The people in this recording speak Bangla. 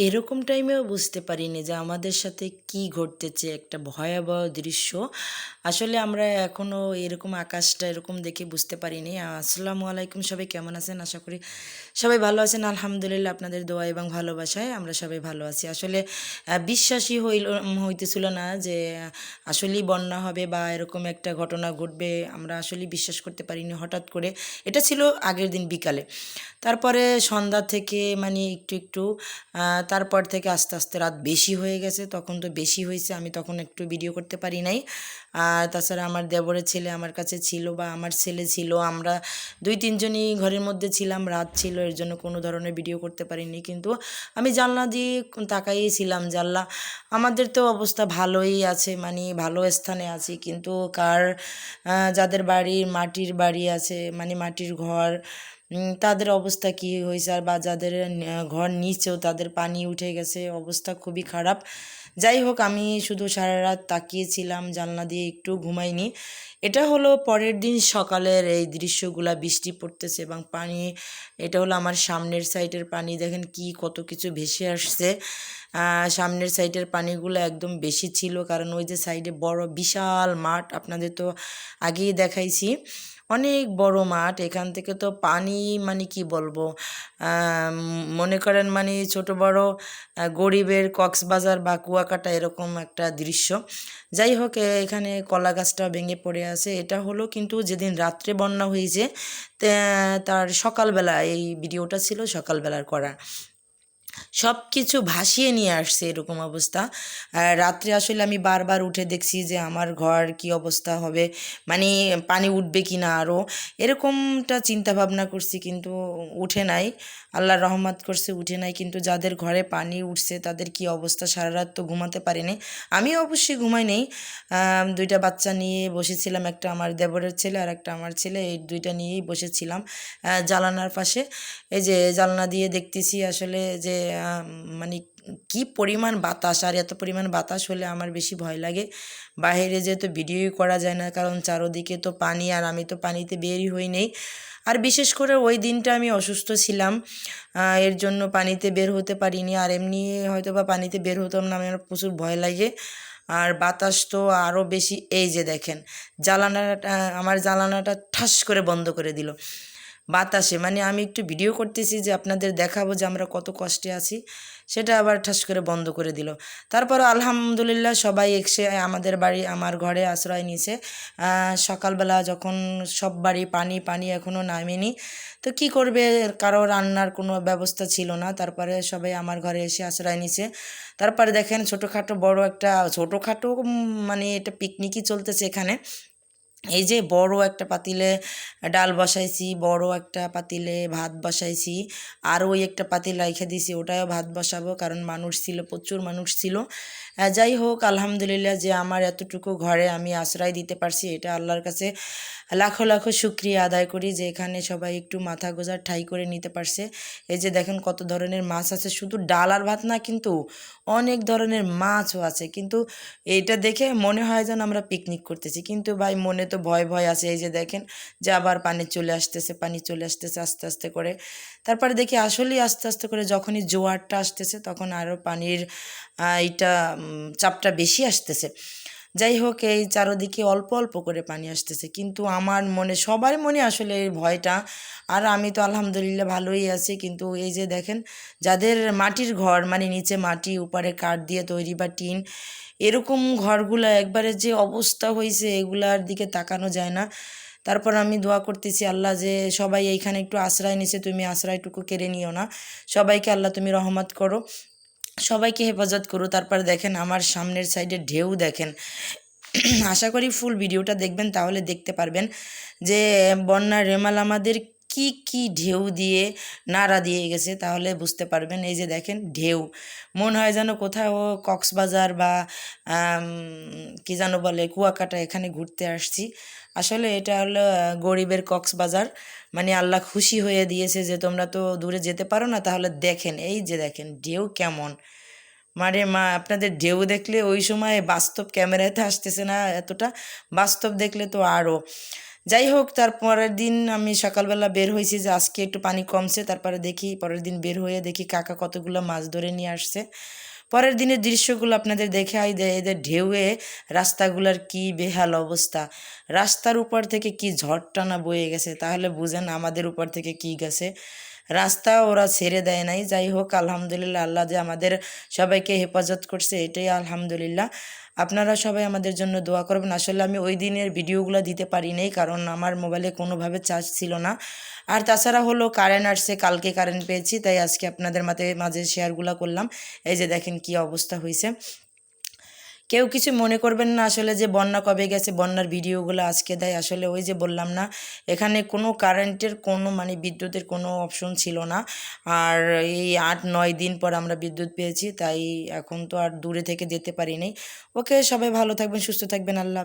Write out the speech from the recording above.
এরকম টাইমেও বুঝতে পারিনি যে আমাদের সাথে কি ঘটতেছে, একটা ভয়াবহ দৃশ্য। আসলে আমরা এখনও এরকম আকাশটা এরকম দেখে বুঝতে পারিনি। আসসালামু আলাইকুম, সবাই কেমন আছেন? আশা করি সবাই ভালো আছেন। আলহামদুলিল্লাহ, আপনাদের দোয়া এবং ভালোবাসায় আমরা সবাই ভালো আছি। আসলে বিশ্বাসই হইতেছিল না যে আসলেই বন্যা হবে বা এরকম একটা ঘটনা ঘটবে। আমরা আসলেই বিশ্বাস করতে পারিনি। হঠাৎ করে এটা ছিল আগের দিন বিকালে, তারপরে সন্ধ্যা থেকে মানে একটু একটু তারপর থেকে আস্তে আস্তে রাত বেশি হয়ে গেছে। তখন তো বেশি হয়েছে, আমি তখন একটু ভিডিও করতে পারি নাই। আর তাছাড়া আমার দেবরের ছেলে আমার কাছে ছিল বা আমার ছেলে ছিল, আমরা দুই তিনজনই ঘরের মধ্যে ছিলাম, রাত ছিল, এর জন্য কোনো ধরনের ভিডিও করতে পারিনি। কিন্তু আমি জানলা দিয়ে তাকাইই ছিলাম, জানলা আমাদের তো অবস্থা ভালোই আছে, মানে ভালো স্থানে আছি, কিন্তু যাদের বাড়ির মাটির বাড়ি আছে, মানে মাটির ঘর, তাদের অবস্থা কী হয়েছে, আর বা যাদের ঘর নিচেও তাদের পানি উঠে গেছে, অবস্থা খুবই খারাপ। যাই হোক, আমি শুধু সারা রাত তাকিয়েছিলাম, জানলা দিয়ে একটু ঘুমাইনি। এটা হলো পরের দিন সকালের এই দৃশ্যগুলা, বৃষ্টি পড়তেছে এবং পানি। এটা হলো আমার সামনের সাইডের পানি, দেখেন কি কত কিছু ভেসে আসছে। সামনের সাইডের পানিগুলো একদম বেশি ছিল, কারণ ওই যে সাইডে বড় বিশাল মাঠ, আপনাদের তো আগেই দেখাইছি, অনেক বড় মাঠ। এখান থেকে তো পানি, মানে কি বলবো, মনে করেন মানে ছোট বড় গরিবের কক্সবাজার বা কুয়াকাটা এরকম একটা দৃশ্য। যাই হোক, এখানে কলা গাছটা ভেঙে পড়ে আছে। এটা হলো কিন্তু যেদিন রাত্রে বন্যা হয়েছে, তার সকালবেলা এই ভিডিওটা ছিল, সকালবেলার করা। সব কিছু ভাসিয়ে নিয়ে আসছে এরকম অবস্থা। রাত্রে আসলে আমি বারবার উঠে দেখছি যে আমার ঘর কি অবস্থা হবে, মানে পানি উঠবে কি না আরও, এরকমটা চিন্তা ভাবনা করছি, কিন্তু উঠে নাই। আল্লাহর রহমত করছে, উঠে নাই। কিন্তু যাদের ঘরে পানি উঠছে তাদের কি অবস্থা, সারা রাত তো ঘুমাতে পারিনি। আমি অবশ্যই ঘুমাই নেই। দুইটা বাচ্চা নিয়ে বসেছিলাম, একটা আমার দেবরের ছেলে আর একটা আমার ছেলে, এই দুইটা নিয়েই বসেছিলাম জানালার পাশে। এই যে জানলা দিয়ে দেখতেছি আসলে যে মানে কি পরিমাণ বাতাস, আর এত পরিমাণ বাতাস হলে আমার বেশি ভয় লাগে। বাইরে যেহেতু ভিডিওই করা যায় না, কারণ চারোদিকে তো পানি, আর আমি তো পানিতে বেরই হই নেই। আর বিশেষ করে ওই দিনটা আমি অসুস্থ ছিলাম, এর জন্য পানিতে বের হতে পারিনি। আর এমনি হয়তো বা পানিতে বের হতাম না, আমার প্রচুর ভয় লাগে। আর বাতাস তো আরও বেশি। এই যে দেখেন জ্বালানাটা, আমার জ্বালানাটা ঠাস করে বন্ধ করে দিল বাতাসে। মানে আমি একটু ভিডিও করতেছি যে আপনাদের দেখাবো যে আমরা কত কষ্টে আছি, সেটা আবার ঠাস করে বন্ধ করে দিল। তারপর আলহামদুলিল্লাহ সবাই এসে আমাদের বাড়ি, আমার ঘরে আশ্রয় নিছে। সকালবেলা যখন সব বাড়ি পানি পানি, এখনও নামেনি, তো কি করবে, কারো রান্নার কোনো ব্যবস্থা ছিল না। তারপরে সবাই আমার ঘরে এসে আশ্রয় নিছে। তারপরে দেখেন ছোটোখাটো বড় একটা, ছোটোখাটো মানে এটা পিকনিকই চলতেছে এখানে। এই যে বড় একটা পাতিলে ডাল বসাইছি, বড় একটা পাতিলে ভাত বসাইছি, আর ওই একটা পাতিল রাইখা দিছি, ওটাও ভাত বসাবো, কারণ মানুষ ছিল, প্রচুর মানুষ ছিল। যাই হোক, আলহামদুলিল্লাহ যে আমার এতটুকু ঘরে আমি আশ্রয় দিতে পারছি, এটা আল্লাহর কাছে লাখো লাখো শুক্রিয়া আদায় করি যে এখানে সবাই একটু মাথা গোঁজার ঠাঁই করে নিতে পারছে। এই যে দেখেন কত ধরনের মাছ আছে, শুধু ডাল আর ভাত না, কিন্তু অনেক ধরনের মাছও আছে। কিন্তু এইটা দেখে মনে হয় যেন আমরা পিকনিক করতেছি, কিন্তু ভাই মনে তো ভয় ভয় আছে। এই যে দেখেন যে আবার পানি চলে আসতেছে, পানি চলে আসতেছে আস্তে আস্তে করে। তারপরে দেখি আসলেই আস্তে আস্তে করে যখনই জোয়ারটা আসতেছে, তখন আরও পানির এইটা চাপটা বেশি আসতেছে। যাই হোক, এই চারদিকে অল্প অল্প করে পানি আসতেছে, কিন্তু আমার মনে, সবার মনে আসলে এই ভয়টা। আর আমি তো আলহামদুলিল্লাহ ভালোই আছি, কিন্তু এই যে দেখেন যাদের মাটির ঘর, মানে নিচে মাটি উপরে কাঠ দিয়ে তৈরি বা টিন, এরকম ঘরগুলো একবারে যে অবস্থা হয়েছে, এগুলার দিকে তাকানো যায় না। তারপর আমি দোয়া করতেছি আল্লাহ যে সবাই এইখানে একটু আশ্রয় নিছে, তুমি আশ্রয়টুকু কেড়ে নিও না, সবাইকে আল্লাহ তুমি রহমত করো, সবাইকে হেফাজত করো। তারপর দেখেন আমার সামনের সাইডে ঢেউ দেখেন। আশা করি ফুল ভিডিওটা দেখবেন, তাহলে দেখতে পারবেন যে বন্যার রেমাল আমাদের কি কি ঢেউ দিয়ে নাড়া দিয়ে গেছে, তাহলে বুঝতে পারবেন। এই যে দেখেন ঢেউ, মনে হয় যেন কোথাও কক্সবাজার বা কি যেন বলে কুয়াকাটা, এখানে ঘুরতে আসছি। আসলে এটা হলো গরিবের কক্সবাজার। মানে আল্লাহ খুশি হয়ে দিয়েছে যে তোমরা তো দূরে যেতে পারো না, তাহলে দেখেন এই যে দেখেন ঢেউ কেমন। মানে আপনাদের ঢেউ দেখলে ওই সময় বাস্তব ক্যামেরাতে আসতেছে না এতটা, বাস্তব দেখলে তো আরও। যাই হোক, তার পরের দিন আমি সকালবেলা বের হয়েছি যে আজকে একটু পানি কমছে, তারপরে দেখি পরের দিন বের হয়ে দেখি কাকা কতগুলো মাছ ধরে নিয়ে আসছে। পরের দিনের দৃশ্যগুলো আপনাদের দেখাই দেয়, এদের ঢেউয়ে রাস্তাগুলোর কি বেহাল অবস্থা। রাস্তার উপর থেকে কি ঝড় টানা বয়ে গেছে, তাহলে বুঝেন আমাদের উপর থেকে কি গেছে। রাস্তা ওরা ছেড়ে দেয় নাই। যাই হোক, আলহামদুলিল্লাহ, আল্লাহ যে আমাদের সবাইকে হেফাজত করছে, এটাই আলহামদুলিল্লাহ। আপনারা সবাই আমাদের জন্য দোয়া করবেন। আসলে আমি ওই দিনের ভিডিওগুলো দিতে পারি নাই, কারণ আমার মোবাইলে কোনোভাবে চার্জ ছিল না। আর তাছাড়া হলো কারেন্ট আসছে, কালকে কারেন্ট পেয়েছি, তাই আজকে আপনাদের মাঝে মাঝে শেয়ারগুলো করলাম। এই যে দেখেন কি অবস্থা হয়েছে। কেউ কিছু মনে করবেন না আসলে যে বন্যা কবে গেছে, বন্যার ভিডিওগুলো আজকে দেয়। আসলে ওই যে বললাম না, এখানে কোনো কারেন্টের কোনো মানে বিদ্যুতের কোনো অপশন ছিল না। আর এই 8-9 দিন পর আমরা বিদ্যুৎ পেয়েছি, তাই এখন তো আর দূরে থেকে যেতে পারি নাই। ওকে, সবাই ভালো থাকবেন, সুস্থ থাকবেন, আল্লাহ।